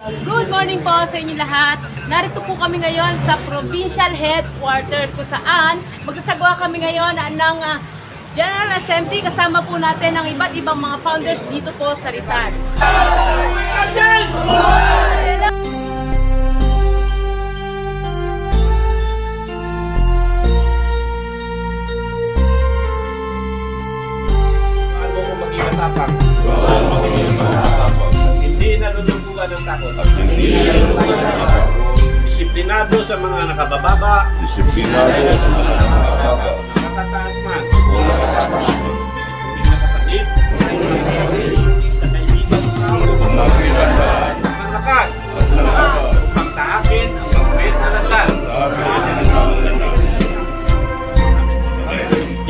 Good morning po sa inyo lahat. Narito po kami ngayon sa Provincial Headquarters kung saan magsasagawa kami ngayon ng General Assembly kasama po natin ang iba't ibang mga founders dito po sa Rizal. Hindi nalulungkugan ng takot. Disiplinado sa mga nakabababa. Nakataas man. Hindi nakapatid. Sa kaibigan mo. Malakas. Upang taakin ang pagwet na landas.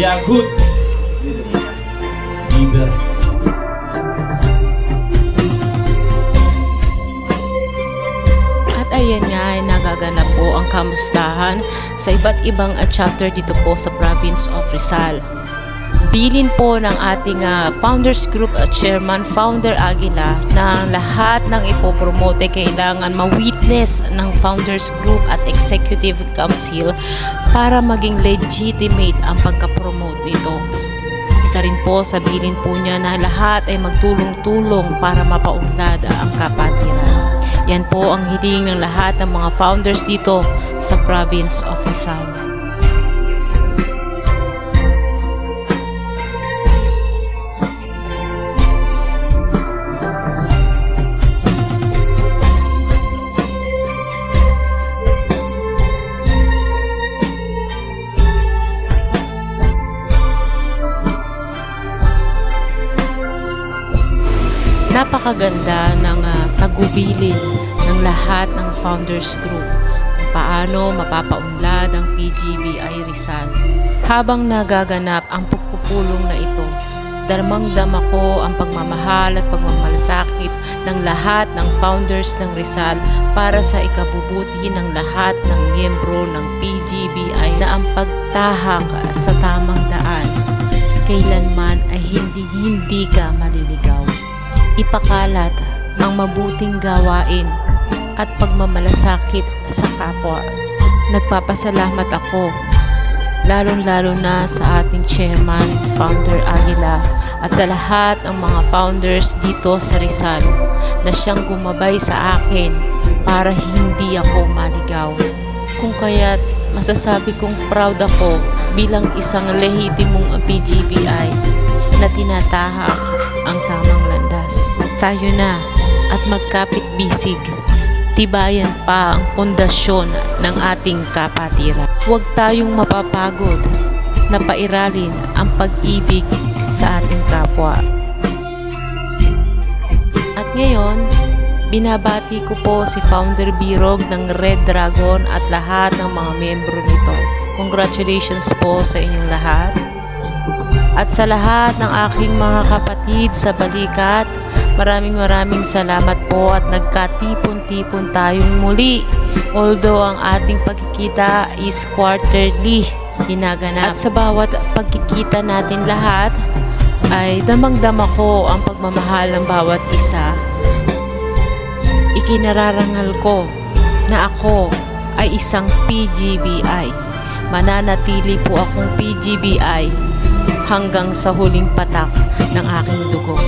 Yagut leader. At ayan nga ay nagaganap po ang kamustahan sa iba't ibang chapter dito po sa province of Rizal. Bilin po ng ating Founders Group Chairman, Founder Aguila, na lahat ng ipopromote kailangan ma-witness ng Founders Group at Executive Council para maging legitimate ang pagka-promote nito. Isa rin po sa bilin po niya na lahat ay magtulong-tulong para mapaunlad ang kapatiran. Yan po ang hiling ng lahat ng mga founders dito sa province of Rizal. Napakaganda ng tagubilin ng lahat ng Founders Group kung paano mapapaunlad ang PGBI Rizal. Habang nagaganap ang pagpupulong na ito, damang-dama ko ang pagmamahal at pagmamalasakit ng lahat ng founders ng Rizal para sa ikabubuti ng lahat ng miyembro ng PGBI na ang pagtahak sa tamang daan kailanman ay hindi ka maliligaw. Ipakalat ang mabuting gawain at pagmamalasakit sa kapwa. Nagpapasalamat ako lalong-lalo na sa ating chairman, Founder Aguila, at sa lahat ng mga founders dito sa Rizal na siyang gumabay sa akin para hindi ako maligaw. Kung kaya't masasabi kong proud ako bilang isang lehitimong PGBI na tinatahak ang tamang landas. Tayo na at magkapit-bisig. Tibayan pa ang pundasyon ng ating kapatiran. Huwag tayong mapapagod na pairalin ang pag-ibig sa ating kapwa. At ngayon, binabati ko po si Founder Birog ng Red Dragon at lahat ng mga miyembro nito. Congratulations po sa inyong lahat. At sa lahat ng aking mga kapatid sa balikat, maraming salamat po at nagkatipon-tipon tayong muli. Although ang ating pagkikita is quarterly ginaganap. At sa bawat pagkikita natin lahat, ay damang-dama ko ang pagmamahal ng bawat isa. Ikinararangal ko na ako ay isang PGBI. Mananatili po akong PGBI hanggang sa huling patak ng aking dugo.